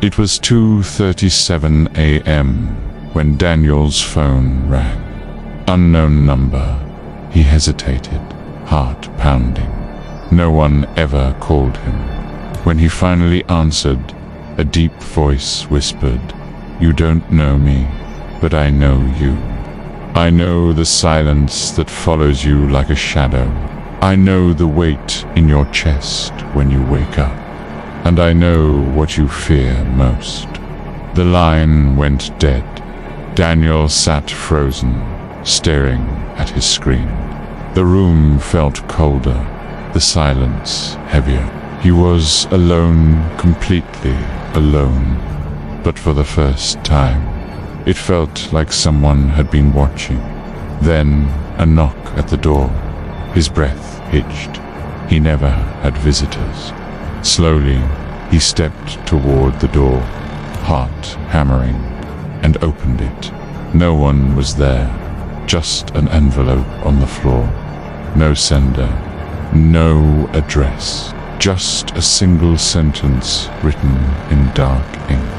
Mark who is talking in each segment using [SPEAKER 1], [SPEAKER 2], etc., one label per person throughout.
[SPEAKER 1] It was 2:37 a.m. when Daniel's phone rang. Unknown number. He hesitated, heart pounding. No one ever called him. When he finally answered, a deep voice whispered, "You don't know me, but I know you. I know the silence that follows you like a shadow. I know the weight in your chest when you wake up. And I know what you fear most." The line went dead. Daniel sat frozen, staring at his screen. The room felt colder, the silence heavier. He was alone, completely alone. But for the first time, it felt like someone had been watching. Then a knock at the door. His breath hitched. He never had visitors. Slowly, he stepped toward the door, heart hammering, and opened it. No one was there, just an envelope on the floor. No sender, no address, just a single sentence written in dark ink.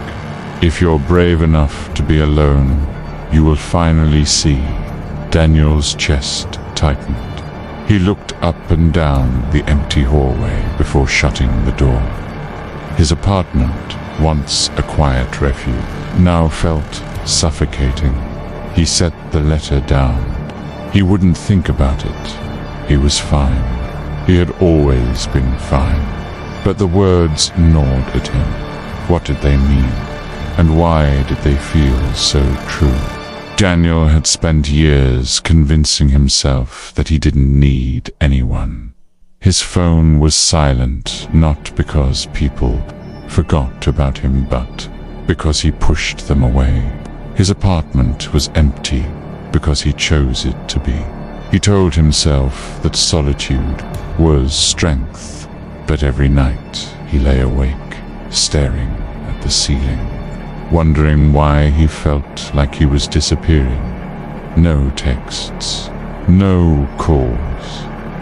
[SPEAKER 1] "If you're brave enough to be alone, you will finally see." Daniel's chest tightened. He looked up and down the empty hallway before shutting the door. His apartment, once a quiet refuge, now felt suffocating. He set the letter down. He wouldn't think about it. He was fine. He had always been fine. But the words gnawed at him. What did they mean? And why did they feel so true? Daniel had spent years convincing himself that he didn't need anyone. His phone was silent, not because people forgot about him, but because he pushed them away. His apartment was empty because he chose it to be. He told himself that solitude was strength, but every night he lay awake, staring at the ceiling, wondering why he felt like he was disappearing. No texts, no calls,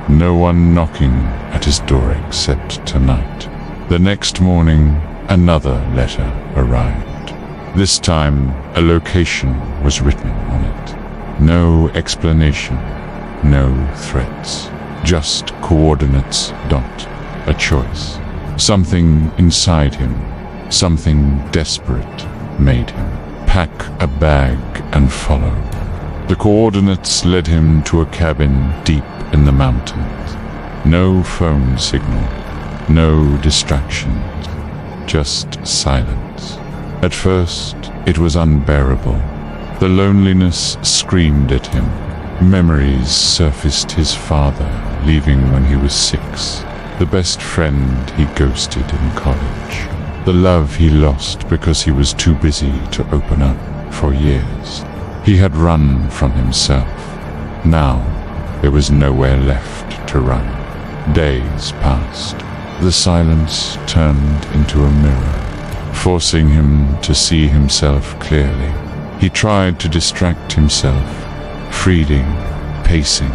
[SPEAKER 1] no one knocking at his door except tonight. The next morning, another letter arrived. This time, a location was written on it. No explanation, no threats, just coordinates, a choice. Something inside him, something desperate, made him pack a bag and follow. The coordinates led him to a cabin deep in the mountains. No phone signal, no distractions, just silence. At first, it was unbearable. The loneliness screamed at him. Memories surfaced: his father leaving when he was 6, the best friend he ghosted in college, the love he lost because he was too busy to open up for years. He had run from himself. Now, there was nowhere left to run. Days passed. The silence turned into a mirror, forcing him to see himself clearly. He tried to distract himself, reading, pacing,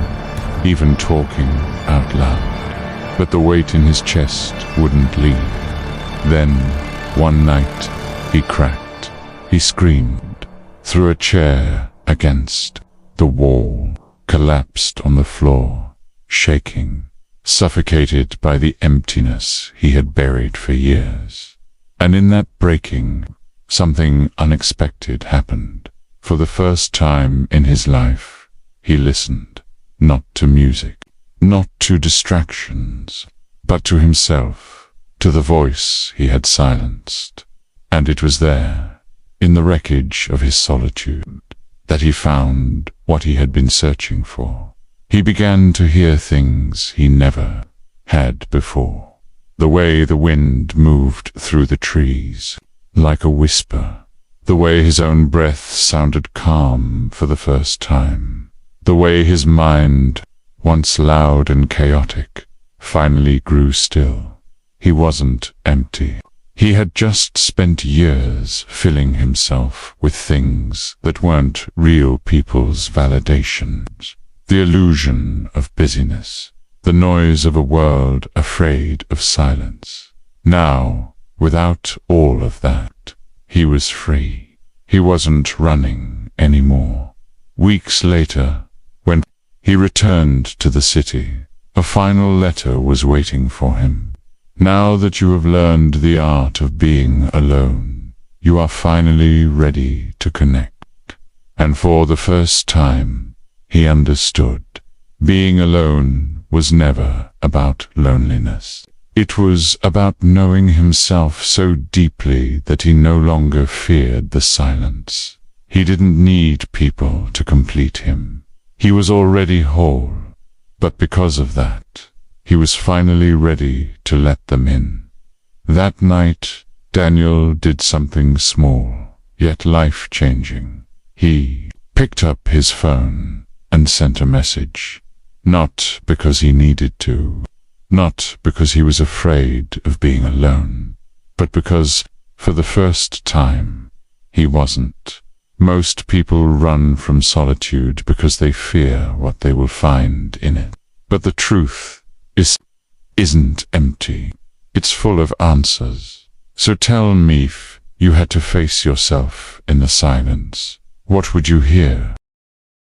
[SPEAKER 1] even talking out loud. But the weight in his chest wouldn't leave. Then, one night, he cracked. He screamed, threw a chair against the wall, collapsed on the floor, shaking, suffocated by the emptiness he had buried for years. And in that breaking, something unexpected happened. For the first time in his life, he listened, not to music, not to distractions, but to himself, to the voice he had silenced. And it was there, in the wreckage of his solitude, that he found what he had been searching for. He began to hear things he never had before. The way the wind moved through the trees, like a whisper. The way his own breath sounded calm for the first time. The way his mind, once loud and chaotic, finally grew still. He wasn't empty. He had just spent years filling himself with things that weren't real people's validations. The illusion of busyness, the noise of a world afraid of silence. Now, Without all of that, he was free. He wasn't running anymore. Weeks later, when he returned to the city, a final letter was waiting for him. Now that you have learned the art of being alone, you are finally ready to connect. And for the first time, he understood. Being alone was never about loneliness. It was about knowing himself so deeply that he no longer feared the silence. He didn't need people to complete him. He was already whole. But because of that, he was finally ready to let them in. That night, Daniel did something small, yet life-changing. He picked up his phone and sent a message. Not because he needed to, not because he was afraid of being alone, but because, for the first time, he wasn't. Most people run from solitude because they fear what they will find in it. But the truth isn't empty. It's full of answers. So tell me, if you had to face yourself in the silence, what would you hear?